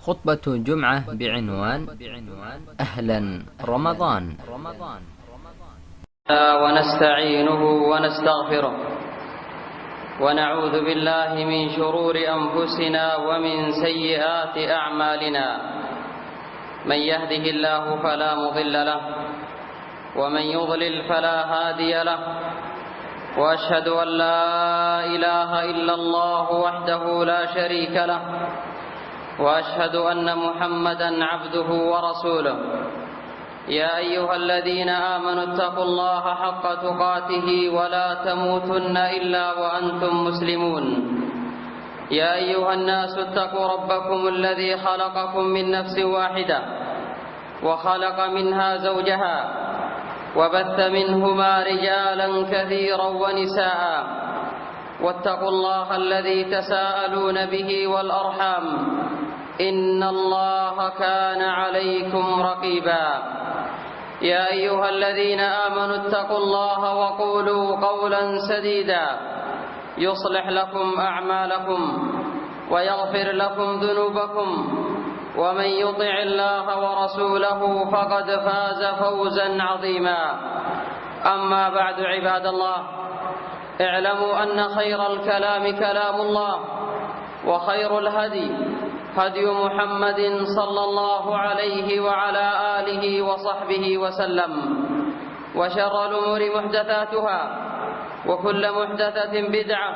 خطبة جمعة بعنوان أهلا رمضان. ونستعينه ونستغفره ونعوذ بالله من شرور أنفسنا ومن سيئات أعمالنا. من يهده الله فلا مضل له ومن يضلل فلا هادي له، وأشهد أن لا إله إلا الله وحده لا شريك له، وأشهد أن محمدًا عبده ورسوله. يا أيها الذين آمنوا اتقوا الله حق تقاته ولا تموتن إلا وأنتم مسلمون. يا أيها الناس اتقوا ربكم الذي خلقكم من نفس واحدة وخلق منها زوجها وبث منهما رجالا كثيرا ونساء، واتقوا الله الذي تساءلون به والأرحام، إن الله كان عليكم رقيبا. يا أيها الذين آمنوا اتقوا الله وقولوا قولا سديدا يصلح لكم أعمالكم ويغفر لكم ذنوبكم، ومن يطع الله ورسوله فقد فاز فوزا عظيما. أما بعد، عباد الله، اعلموا أن خير الكلام كلام الله، وخير الهدي هدي محمد صلى الله عليه وعلى آله وصحبه وسلم، وشر الأمور محدثاتها، وكل محدثة بدعة،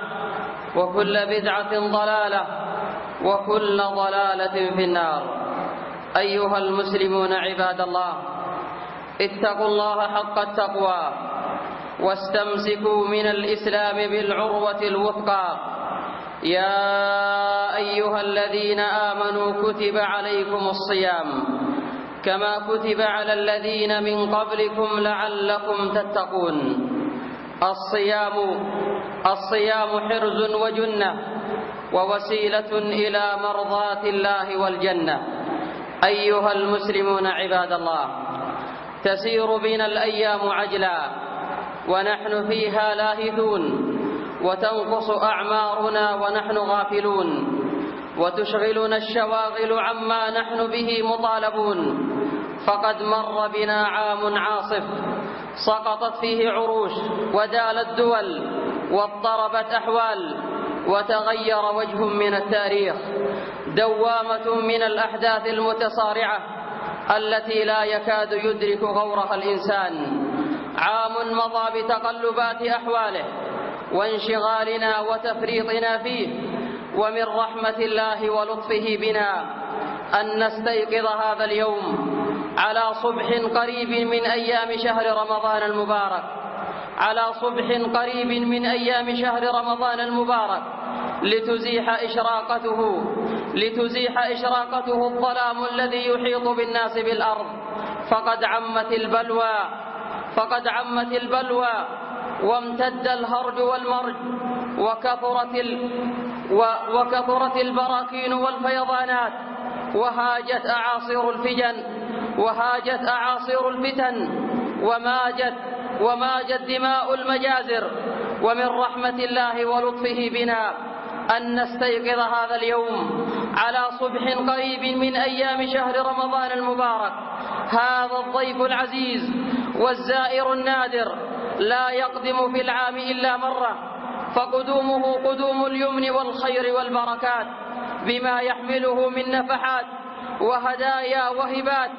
وكل بدعة ضلالة، وكل ضلالة في النار. أيها المسلمون عباد الله، اتقوا الله حق التقوى واستمسكوا من الإسلام بالعروة الوثقى. يا أيها الذين آمنوا كتب عليكم الصيام كما كتب على الذين من قبلكم لعلكم تتقون. الصيام حرز وجنة ووسيلة إلى مرضاة الله والجنة. أيها المسلمون عباد الله، تسير بنا الأيام عجلا ونحن فيها لاهثون، وتنقص أعمارنا ونحن غافلون، وتشغلنا الشواغل عما نحن به مطالبون. فقد مر بنا عام عاصف سقطت فيه عروش ودالت دول واضطربت أحوال وتغير وجه من التاريخ، دوامة من الأحداث المتصارعة التي لا يكاد يدرك غورها الإنسان. عام مضى بتقلبات أحواله وانشغالنا وتفريطنا فيه، ومن رحمة الله ولطفه بنا أن نستيقظ هذا اليوم على صبح قريب من أيام شهر رمضان المبارك، على صبح قريب من أيام شهر رمضان المبارك، لتزيح إشراقته الظلام الذي يحيط بالناس بالأرض. فقد عمت البلوى وامتد الهرج والمرج، وكثرت البراكين والفيضانات، وهاجت أعاصير الفتن، وماجت دماء المجازر. ومن رحمة الله ولطفه بنا أن نستيقظ هذا اليوم على صبح قريب من أيام شهر رمضان المبارك. هذا الضيف العزيز والزائر النادر لا يقدم في العام إلا مرة، فقدومه قدوم اليمن والخير والبركات بما يحمله من نفحات وهدايا وهبات.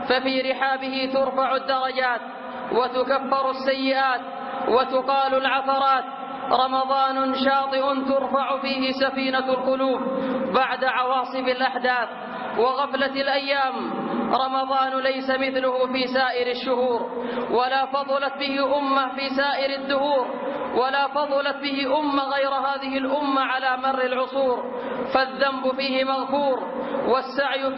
ففي رحابه ترفع الدرجات وتكفر السيئات وتقال العثرات. رمضان شاطئ ترفع فيه سفينة القلوب بعد عواصف الأحداث وغفلة الأيام. رمضان ليس مثله في سائر الشهور، ولا فضلت به أمة في سائر الدهور، ولا فضلت به أمة غير هذه الأمة على مر العصور. فالذنب فيه مغفور، والسعي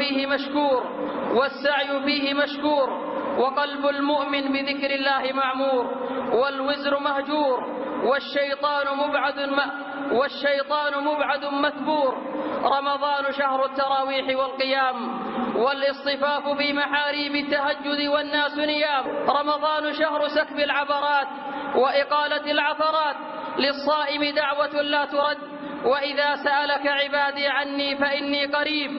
فيه مشكور، وقلب المؤمن بذكر الله معمور، والوزر مهجور، والشيطان مبعد مثبور. رمضان شهر التراويح والقيام والاصطفاف في محاريب التهجد والناس نيام. رمضان شهر سكب العبرات وإقالة العثرات، للصائم دعوة لا ترد، وإذا سألك عبادي عني فإني قريب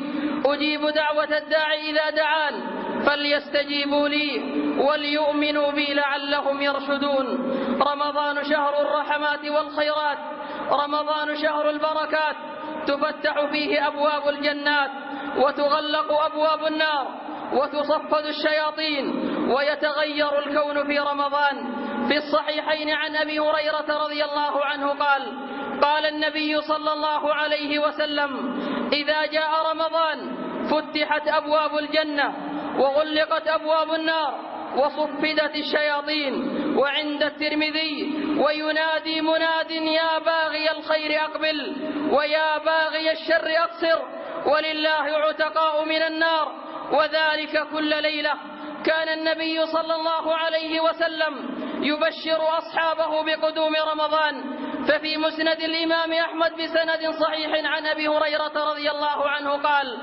أجيب دعوة الداعي إذا دعان فليستجيبوا لي وليؤمنوا بي لعلهم يرشدون. رمضان شهر الرحمات والخيرات، رمضان شهر البركات، تفتح فيه أبواب الجنات وتغلق أبواب النار وتصفد الشياطين ويتغير الكون في رمضان. في الصحيحين عن أبي هريرة رضي الله عنه قال: قال النبي صلى الله عليه وسلم: إذا جاء رمضان فتحت أبواب الجنة وغلقت أبواب النار وصفدت الشياطين. وعند الترمذي: وينادي مناد يا باغي الخير أقبل ويا باغي الشر أقصر ولله عتقاء من النار، وذلك كل ليلة. كان النبي صلى الله عليه وسلم يبشر أصحابه بقدوم رمضان. ففي مسند الإمام أحمد بسند صحيح عن أبي هريرة رضي الله عنه قال: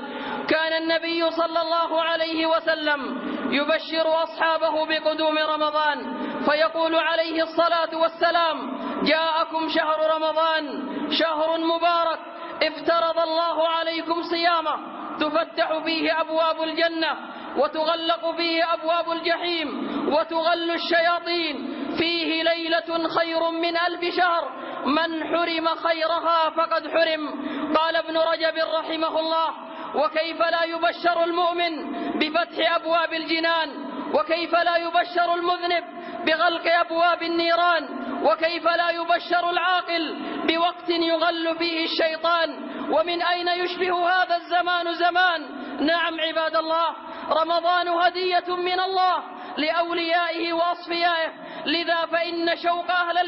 كان النبي صلى الله عليه وسلم يبشر أصحابه بقدوم رمضان فيقول عليه الصلاة والسلام: جاءكم شهر رمضان شهر مبارك افترض الله عليكم صيامه، تفتح فيه أبواب الجنة وتغلق فيه أبواب الجحيم وتغل الشياطين، فيه ليلة خير من 1000 شهر، من حرم خيرها فقد حرم. قال ابن رجب رحمه الله: وكيف لا يبشر المؤمن بفتح أبواب الجنان، وكيف لا يبشر المذنب بغلق أبواب النيران، وكيف لا يبشر العاقل بوقت يغل فيه الشيطان. ومن أين يشبه هذا الزمان زمان؟ نعم عباد الله، رمضان هدية من الله لأوليائه وأصفيائه، لذا فإن شوق أهل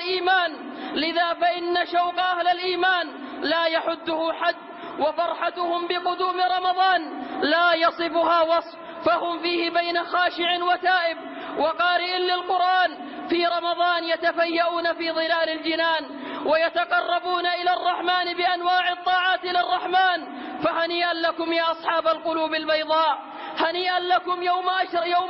الإيمان لا يحده حد، وفرحتهم بقدوم رمضان لا يصفها وصف، فهم فيه بين خاشع وتائب وقارئ للقرآن. في رمضان يتفيئون في ظلال الجنان ويتقربون إلى الرحمن بأنواع الطاعات للرحمن. فهنيئا لكم يا أصحاب القلوب البيضاء، هنيئا لكم يوم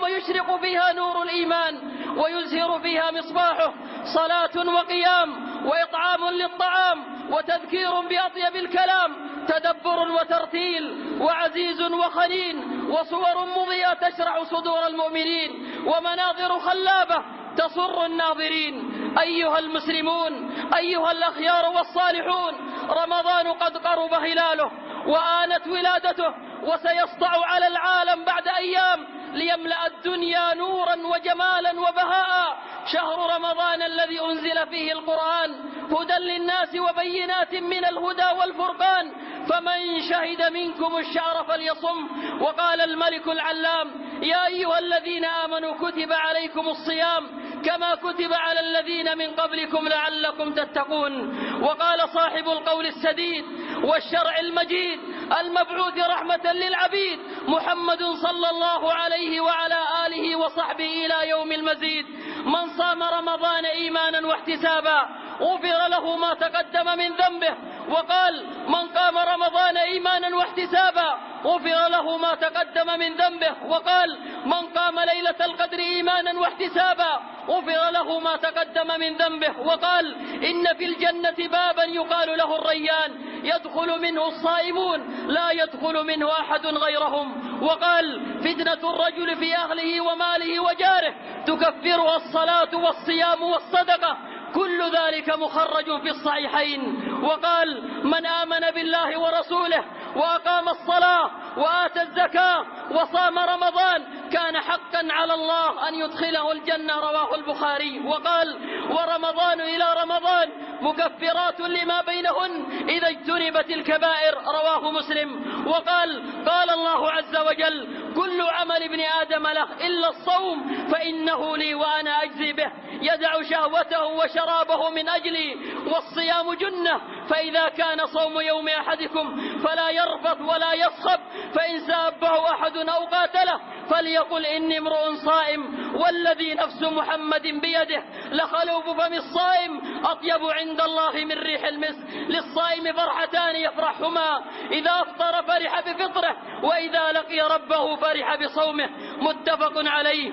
يشرق فيها نور الإيمان ويزهر فيها مصباحه، صلاة وقيام وإطعام للطعام وتذكير بأطيب الكلام، تدبر وترتيل وعزيز وخليل وصور مضيئة تشرح صدور المؤمنين ومناظر خلابة تسر الناظرين. أيها المسلمون، أيها الأخيار والصالحون، رمضان قد قرب هلاله وآنت ولادته، وسيسطع على العالم بعد أيام ليملأ الدنيا نورا وجمالا وبهاء. شهر رمضان الذي أنزل فيه القرآن هدى للناس وبينات من الهدى والفرقان، فمن شهد منكم الشهر فليصم. وقال الملك العلام: يا أيها الذين آمنوا كتب عليكم الصيام كما كتب على الذين من قبلكم لعلكم تتقون. وقال صاحب القول السديد والشرع المجيد المبعوث رحمة للعبيد محمد صلى الله عليه وعلى آله وصحبه إلى يوم المزيد: من صام رمضان إيمانا واحتسابا غفر له ما تقدم من ذنبه. وقال: من قام رمضان إيمانا واحتسابا غفر له ما تقدم من ذنبه. وقال: من قام ليلة القدر إيمانا واحتسابا غفر له ما تقدم من ذنبه. وقال: إن في الجنة بابا يقال له الريان يدخل منه الصائمون لا يدخل منه أحد غيرهم. وقال: فتنة الرجل في أهله وماله وجاره تكفرها الصلاة والصيام والصدقة، كل ذلك مخرج في الصحيحين. وقال: من آمن بالله ورسوله وأقام الصلاة وآتى الزكاة وصام رمضان كان حقا على الله أن يدخله الجنة، رواه البخاري. وقال: ورمضان إلى رمضان مكفرات لما بينهن إذا اجتنبت الكبائر، رواه مسلم. وقال: قال الله عز وجل: كل عمل ابن آدم له إلا الصوم فإنه لي وأنا أجزي به، يدع شهوته وشرابه من أجلي، والصيام جنة، فإذا كان صوم يوم أحدكم فلا يرفث ولا يصخب، فإن سابه أحد أو قاتله فليقل إني امرؤ صائم، والذي نفس محمد بيده لخلوف فم الصائم أطيب عند الله من ريح المسك. للصائم فرحتان يفرحهما: إذا أفطر فرح بفطره، وإذا لقي ربه فرح بصومه، متفق عليه.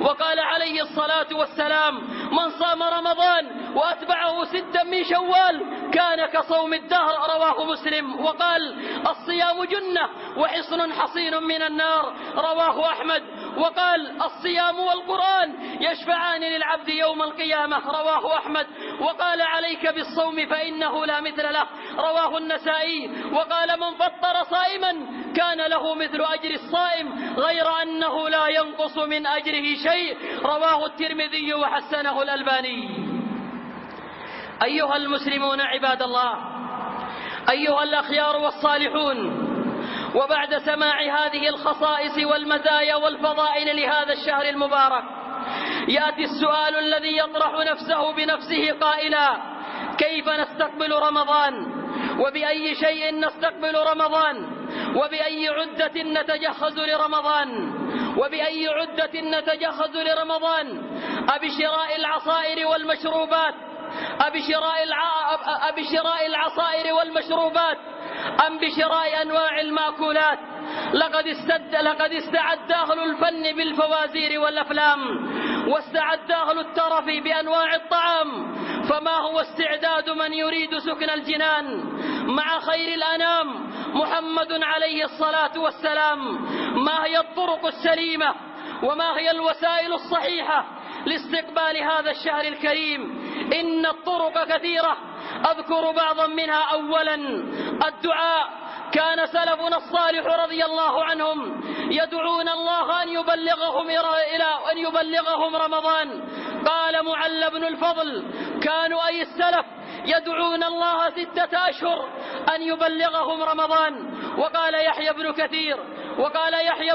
وقال عليه الصلاة والسلام: من صام رمضان وأتبعه 6 من شوال كان كصوم الدهر، رواه مسلم. وقال الصيام جنة وحصن حصين من النار، رواه أحمد. وقال الصيام والقرآن يشفعان للعبد يوم القيامة، رواه أحمد. وقال عليك بالصوم فإنه لا مثل له، رواه النسائي. وقال من فطر صائما كان له مثل أجر الصائم غير أنه لا ينقص من أجره شيء، رواه الترمذي وحسنه الألباني. أيها المسلمون عباد الله، أيها الأخيار والصالحون، وبعد سماع هذه الخصائص والمزايا والفضائل لهذا الشهر المبارك، يأتي السؤال الذي يطرح نفسه بنفسه قائلا: كيف نستقبل رمضان؟ وبأي شيء نستقبل رمضان؟ وبأي عدة نتجهز لرمضان؟ وبأي عدة نتجهز لرمضان؟ أبشراء العصائر والمشروبات؟ أبشراء العصائر والمشروبات أم بشراء أنواع المأكولات؟ لقد استعد أهل الفن بالفوازير والأفلام، واستعد أهل الترف بأنواع الطعام، فما هو استعداد من يريد سكن الجنان مع خير الأنام محمد عليه الصلاة والسلام؟ ما هي الطرق السليمة وما هي الوسائل الصحيحة لاستقبال هذا الشهر الكريم؟ إن الطرق كثيرة، أذكر بعضا منها. أولا الدعاء. كان سلفنا الصالح رضي الله عنهم يدعون الله أن يبلغهم رمضان. قال معل بن الفضل: كانوا أي السلف يدعون الله 6 أشهر أن يبلغهم رمضان. وقال يحيى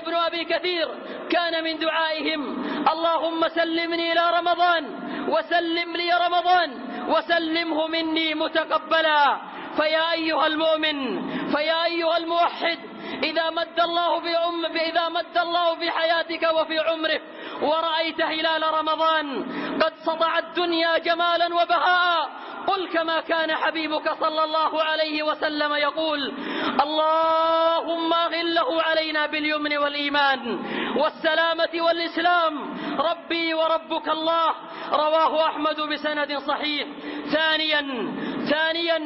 بن أبي كثير: كان من دعائهم: اللهم سلمني إلى رمضان وسلم لي رمضان وسلمه مني متقبلا. فيا أيها المؤمن، فيا أيها الموحد، إذا مد الله في حياتك وفي عمرك ورأيت هلال رمضان قد سطع الدنيا جمالا وبهاء، قل كما كان حبيبك صلى الله عليه وسلم يقول: اللهم أغله علينا باليمن والإيمان والسلامة والإسلام، ربي وربك الله، رواه أحمد بسند صحيح. ثانيا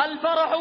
الفرح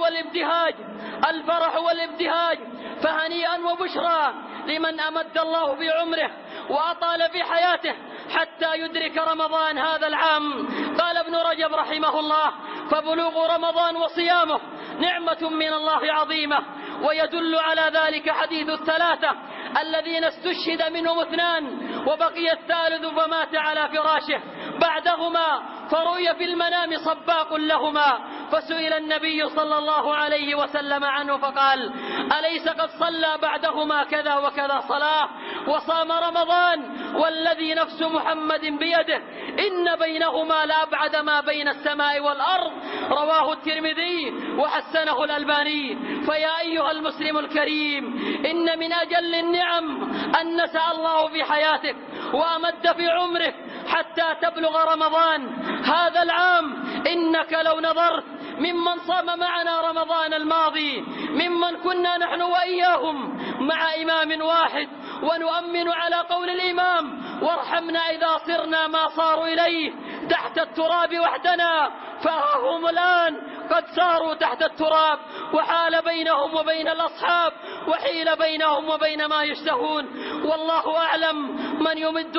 والابتهاج، فهنيئا وبشرى لمن أمد الله بعمره وأطال في حياته حتى يدرك رمضان هذا العام. قال ابن رجب رحمه الله: فبلوغ رمضان وصيامه نعمة من الله عظيمة. ويدل على ذلك حديث ال3 الذين استشهد منهم 2 وبقي الثالث فمات على فراشه بعدهما، فرؤي في المنام صباق لهما، فسئل النبي صلى الله عليه وسلم عنه فقال: أليس قد صلى بعدهما كذا وكذا صلاة وصام رمضان؟ والذي نفس محمد بيده إن بينهما لأبعد ما بين السماء والأرض، رواه الترمذي وحسنه الألباني. فيا أيها المسلم الكريم، إن من أجل النعم أن نسأل الله في حياتك وأمد في عمرك حتى تبلغ رمضان هذا العام. إنك لو نظرت ممن صام معنا رمضان الماضي، ممن كنا نحن وإياهم مع إمام واحد ونؤمن على قول الإمام: وارحمنا إذا صرنا ما صاروا إليه تحت التراب وحدنا، فهم الآن قد ساروا تحت التراب، وحال بينهم وبين الأصحاب وحيل بينهم وبين ما يشتهون. والله أعلم من يمد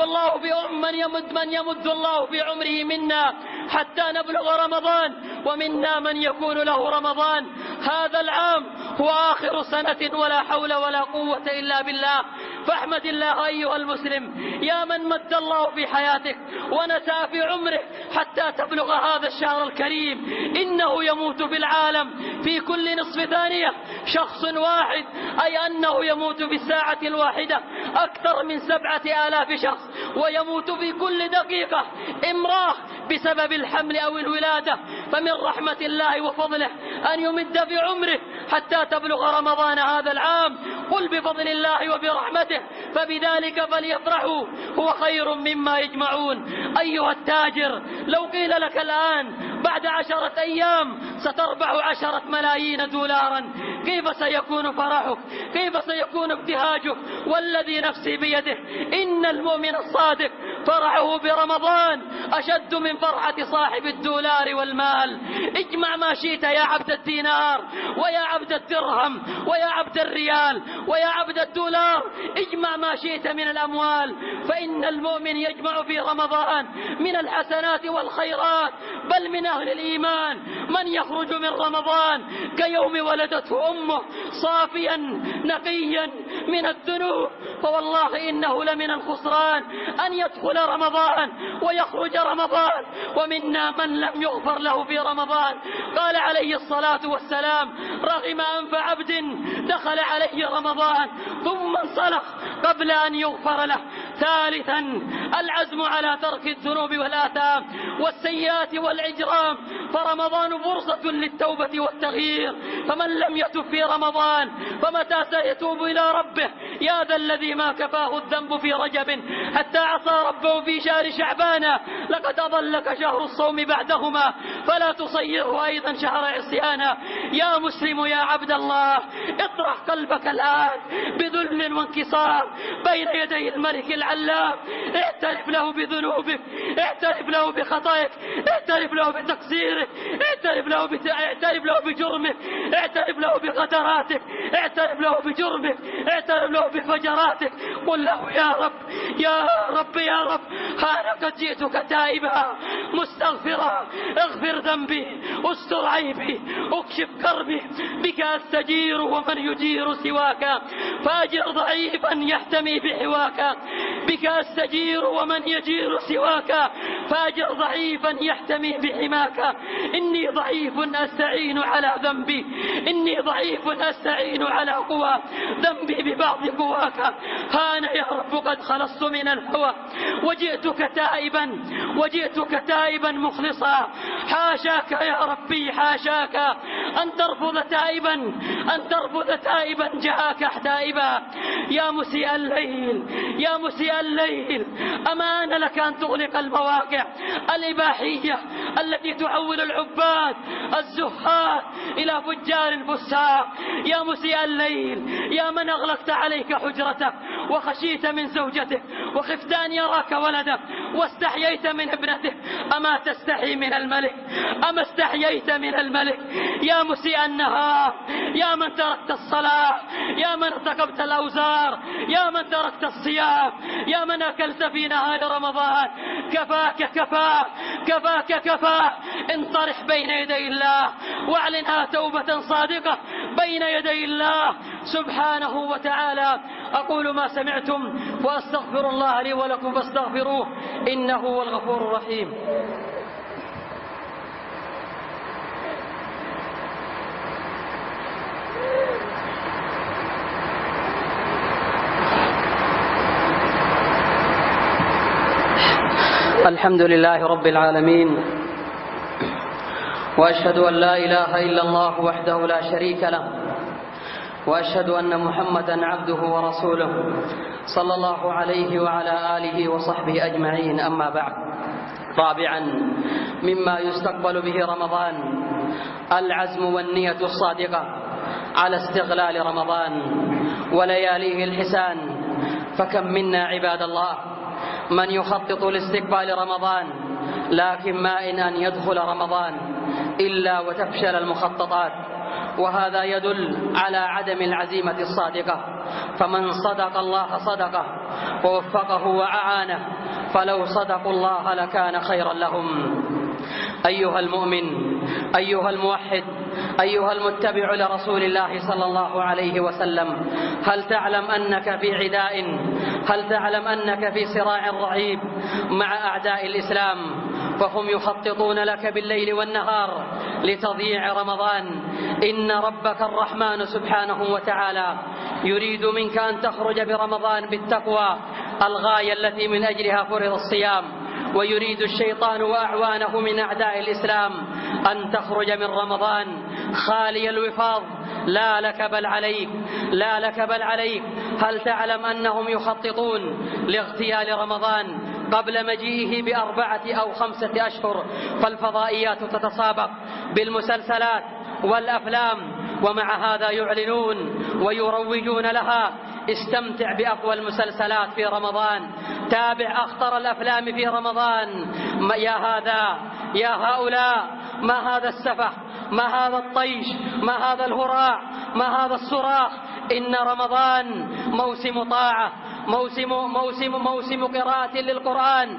الله بعمره منا حتى نبلغ رمضان، ومنا من يكون له رمضان هذا العام هو آخر سنة، ولا حول ولا قوة إلا بالله. فاحمد الله أيها المسلم يا من مد الله في حياتك ونسى في عمره حتى تبلغ هذا الشهر الكريم. إنه يموت في العالم في كل نصف ثانية شخص واحد، أي أنه يموت في الساعة الواحدة أكثر من 7,000 شخص، ويموت في كل دقيقة امرأة بسبب الحمل أو الولادة. فمن رحمة الله وفضله أن يمد في عمره حتى تبلغ رمضان هذا العام. قل بفضل الله وبرحمته فبذلك فليفرحوا هو خير مما يجمعون. أيها التاجر، لو قيل لك الآن بعد 10 أيام ستربح 10 ملايين دولارا، كيف سيكون فرحك؟ كيف سيكون ابتهاجك؟ والذي نفسي بيده إن المؤمن الصادق فرحه برمضان أشد من فرحة صاحب الدولار والمال. اجمع ما شئت يا عبد الدينار ويا عبد الدرهم ويا عبد الريال ويا عبد الدولار، اجمع ما شئت من الأموال، فإن المؤمن يجمع في رمضان من الحسنات والخيرات، بل من أهل الإيمان من يخرج من رمضان كيوم ولدته أمه صافيا نقيا من الذنوب. فوالله إنه لمن الخسران أن يدخل رمضان ويخرج رمضان، ومنا من لم يغفر له في رمضان. قال عليه الصلاة والسلام: رغم أنف عبد دخل عليه رمضان ثم انسلخ قبل أن يغفر له. ثالثا العزم على ترك الذنوب والآثام والسيئات والإجرام، فرمضان فرصة للتوبة والتغيير، فمن لم يتب في رمضان فمتى سيتوب إلى ربه؟ يا ذا الذي ما كفاه الذنب في رجب حتى عصى ربه في شهر شعبان، لقد أضلك شهر الصوم بعدهما، فلا تصيره أيضا شهر عصيانا. يا مسلم يا عبد الله، اطرح قلبك الآن بذل وانكسار بين يدي الملك العلام، اعترف له بذنوبك، اعترف له بخطئك، اعترف له بتقصيرك، اعترف له بجرمك، اعترف له بقدراتك، اعترف له بجرمك، اعترف له بفجراتك. قل له: يا رب يا رب يا رب، أنا قد جئتك تائبا مستغفرا، اغفر ذنبي، استر عيبي، اكشف كربي، بك أستجير ومن يجير سواك، فأجر ضعيفا يحتمي بحواك، بك أستجير ومن يجير سواك، فأجر ضعيفا يحتمي بحماك. إني ضعيف أستعين على ذنبي، إني ضعيف أستعين على قوى ذنبي ببعض قواك. ها أنا يا رب قد خلصت من الهوى وجئتك تائبا مخلصا. حاشاك يا ربي، حاشاك أن ترفض تائبا جاءك تائبا. يا مسيء الليل، يا مسيء الليل، أما أنا لك أن تغلق المواقع الإباحية التي تحول العباد الزهاد إلى فجار فساق. يا مسيء الليل، يا من أغلقت عليك حجرتك وخشيت من زوجتك وخفت أن يراك ولدك واستحييت من ابنته، أما تستحي من الملك؟ أما استحييت من الملك؟ يا مسيء النهار، يا من تركت الصلاة، يا من ارتكبت الأوزار، يا من تركت الصيام، يا من أكلت في نهار رمضان، كفاك كفاك كفاك كفاك. انطرح بين يدي الله واعلنها توبة صادقة بين يدي الله سبحانه وتعالى. أقول ما سمعتم وأستغفر الله لي ولكم فاستغفروه إنه هو الغفور الرحيم. الحمد لله رب العالمين، وأشهد أن لا إله إلا الله وحده لا شريك له، وأشهد أن محمدا عبده ورسوله صلى الله عليه وعلى آله وصحبه أجمعين. أما بعد، رابعا مما يستقبل به رمضان العزم والنية الصادقة على استغلال رمضان ولياليه الحسان. فكم منا عباد الله من يخطط لاستقبال رمضان، لكن ما إن يدخل رمضان إلا وتفشل المخططات، وهذا يدل على عدم العزيمة الصادقة. فمن صدق الله صدقه ووفقه وأعانه، فلو صدقوا الله لكان خيرا لهم. أيها المؤمن، أيها الموحد، أيها المتبع لرسول الله صلى الله عليه وسلم، هل تعلم أنك في عداء؟ هل تعلم أنك في صراع رهيب مع أعداء الإسلام؟ فهم يخططون لك بالليل والنهار لتضييع رمضان. إن ربك الرحمن سبحانه وتعالى يريد منك أن تخرج برمضان بالتقوى، الغاية التي من أجلها فرض الصيام. ويريد الشيطان وأعوانه من أعداء الإسلام أن تخرج من رمضان خالي الوفاض، لا لك بل عليك، لا لك بل عليك. هل تعلم أنهم يخططون لاغتيال رمضان قبل مجيئه ب4 أو 5 أشهر؟ فالفضائيات تتسابق بالمسلسلات والأفلام، ومع هذا يعلنون ويروجون لها استمتع بأقوى المسلسلات في رمضان، تابع أخطر الأفلام في رمضان. يا هذا يا هؤلاء، ما هذا السفح، ما هذا الطيش، ما هذا الهراع، ما هذا الصراخ. إن رمضان موسم طاعة، موسم قراءة للقرآن،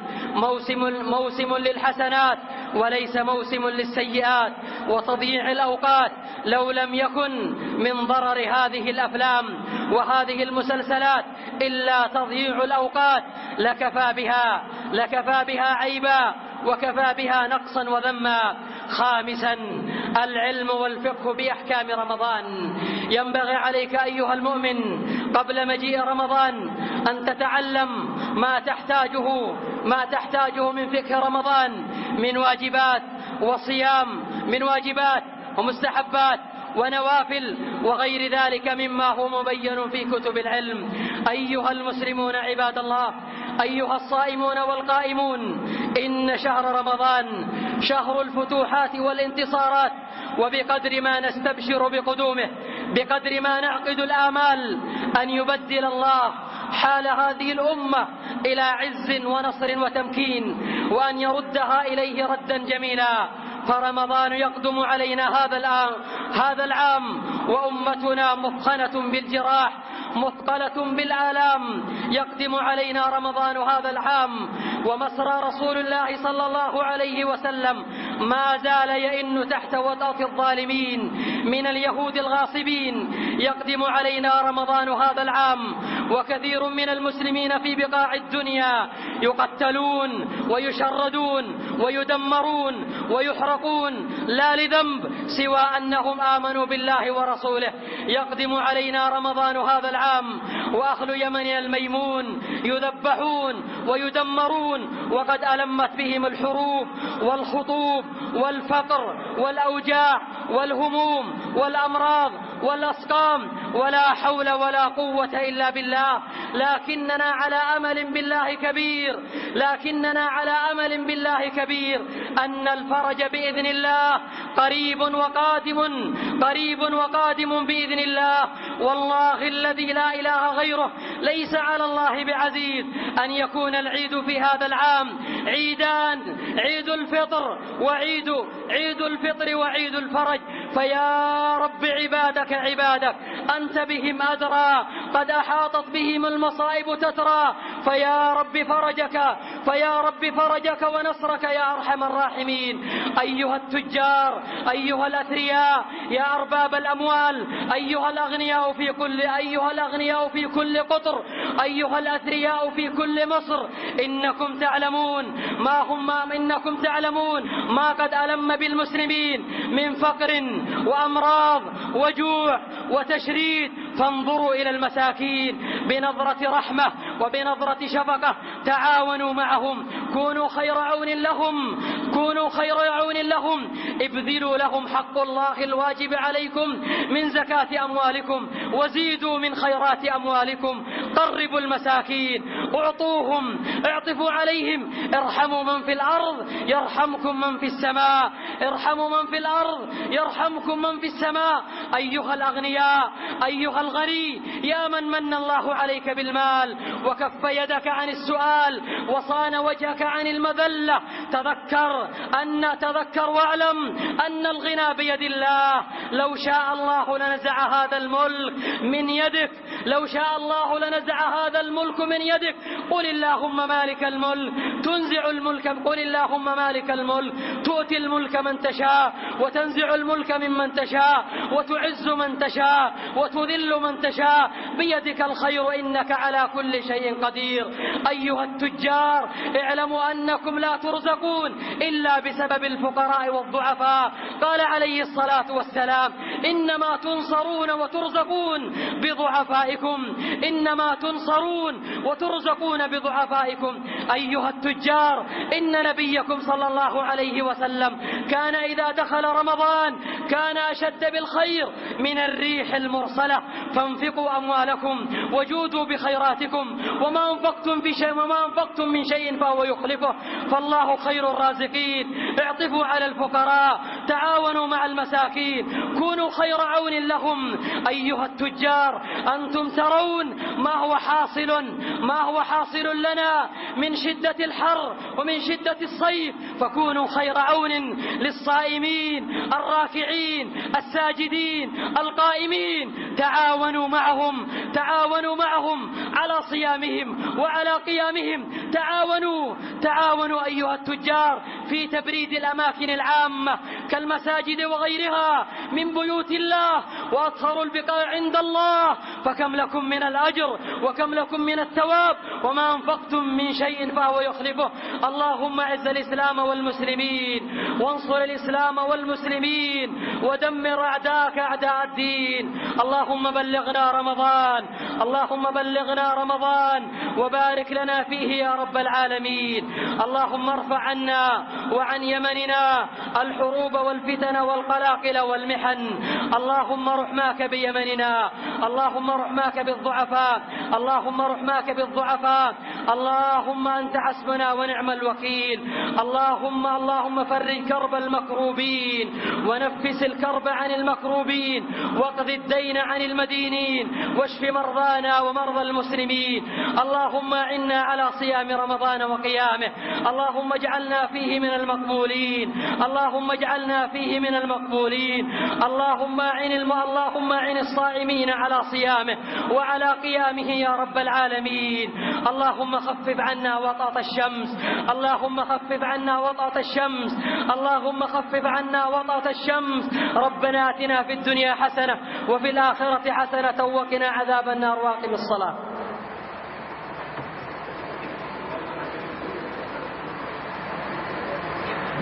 موسم للحسنات، وليس موسم للسيئات وتضييع الأوقات. لو لم يكن من ضرر هذه الأفلام وهذه المسلسلات إلا تضييع الأوقات لكفى بها عيبا وكفى بها نقصا وذما. خامسا، العلم والفقه بأحكام رمضان. ينبغي عليك أيها المؤمن قبل مجيء رمضان أن تتعلم ما تحتاجه من فقه رمضان من واجبات وصيام، من واجبات ومستحبات ونوافل وغير ذلك مما هو مبين في كتب العلم. أيها المسلمون عباد الله، أيها الصائمون والقائمون، إن شهر رمضان شهر الفتوحات والانتصارات، وبقدر ما نستبشر بقدومه، بقدر ما نعقد الآمال أن يبدل الله حال هذه الأمة إلى عز ونصر وتمكين، وأن يردها إليه ردا جميلا. فرمضان يقدم علينا هذا العام وأمتنا مثخنة بالجراح، مثقلة بالآلام. يقدم علينا رمضان هذا العام ومسرى رسول الله صلى الله عليه وسلم ما زال يئن تحت وطأة الظالمين من اليهود الغاصبين. يقدم علينا رمضان هذا العام وكثير من المسلمين في بقاع الدنيا يقتلون ويشردون ويدمرون ويحرقون لا لذنب سوى أنهم آمنوا بالله ورسوله. يقدم علينا رمضان هذا العام وأهل يمن الميمون يذبحون ويدمرون، وقد ألمت بهم الحروب والخطوب والفقر والأوجاع والهموم والأمراض والأسقام، ولا حول ولا قوة إلا بالله. لكننا على أمل بالله كبير أن الفرج بإذن الله قريب وقادم بإذن الله. والله الذي لا إله غيره ليس على الله بعزيز أن يكون العيد في هذا العام عيدان، عيد الفطر وعيد الفرج. فيا رب عبادك أنت بهم أدرى، قد أحاطت بهم المصائب تترى. فيا رب فرجك ونصرك يا أرحم الراحمين. أيها التجار، أيها الأثرياء، يا أرباب الأموال، أيها الأغنياء في كل قطر، أيها الأثرياء في كل مصر، إنكم تعلمون ما قد ألم بالمسلمين من فقر وأمراض وجوع وتشريد. فانظروا إلى المساكين بنظرة رحمة وبنظرة شفقة، تعاونوا معهم، كونوا خير عون لهم، ابذلوا لهم حق الله الواجب عليكم من زكاة أموالكم، وزيدوا من خيرات أموالكم. قربوا المساكين، اعطوهم، اعطفوا عليهم. ارحموا من في الأرض يرحمكم من في السماء، ارحموا من في الأرض يرحمكم من في السماء. أيها الأغنياء، أيها الغني، يا من الله عليك بالمال وكف يدك عن السؤال وصان وجهك عن المذلة، تذكر واعلم أن الغنى بيد الله. لو شاء الله لنزع هذا الملك من يدك، قل اللهم مالك الملك تنزع الملك، قل اللهم مالك الملك تؤتي الملك من تشاء وتنزع الملك ممن تشاء وتعز من تشاء وتذل من تشاء، بيدك الخير إنك على كل شيء قدير. أيها التجار، اعلموا أنكم لا ترزقون إلا بسبب الفقراء والضعفاء. قال عليه الصلاة والسلام: إنما تنصرون وترزقون بضعفائكم. أيها التجار، إن نبيكم صلى الله عليه وسلم كان إذا دخل رمضان كان أشد بالخير من الريح المرسلة. فانفقوا أموالكم وجودوا بخيراتكم، وما أنفقتم من شيء فهو يخلفه، فالله خير الرازقين. اعطفوا على الفقراء، تعاونوا مع المساكين، كونوا خير عون لهم. أيها التجار، أنتم ترون ما هو حاصل لنا من شدة الحر ومن شدة الصيف، فكونوا خير عون للصائمين الراكعين الساجدين القائمين. تعاونوا معهم على صيامهم وعلى قيامهم. تعاونوا أيها التجار في تبريد الأماكن العامة كالمساجد وغيرها من بيوت الله، وأطهر البقاع عند الله، فكم لكم من الأجر وكم لكم من الثواب، وما أنفقتم من شيء فهو يخلفه. اللهم أعز الإسلام والمسلمين، وانصر الإسلام والمسلمين، ودمر أعداءك أعداء الدين. اللهم بلغنا رمضان وبارك لنا فيه يا رب العالمين. اللهم ارفع عنا وعن يمننا الحروب والفتن والقلاقل والمحن. اللهم رحماك بيمننا، اللهم رحماك بالضعفاء، اللهم أنت حسبنا ونعم الوكيل. اللهم فرج كرب المكروبين، ونفس الكرب عن المكروبين، واقض الدين عن المدينين، واشف مرضانا ومرضى المسلمين. اللهم إنا على صيام رمضان وقيامه، اللهم اجعلنا فيه من المقبولين، اللهم أعن الصائمين على صيامه وعلى قيامه يا رب العالمين. اللهم خفف عنا وطأة الشمس. ربنا آتنا في الدنيا حسنة وفي الآخرة حسنة وقنا عذاب النار. واقم الصلاة.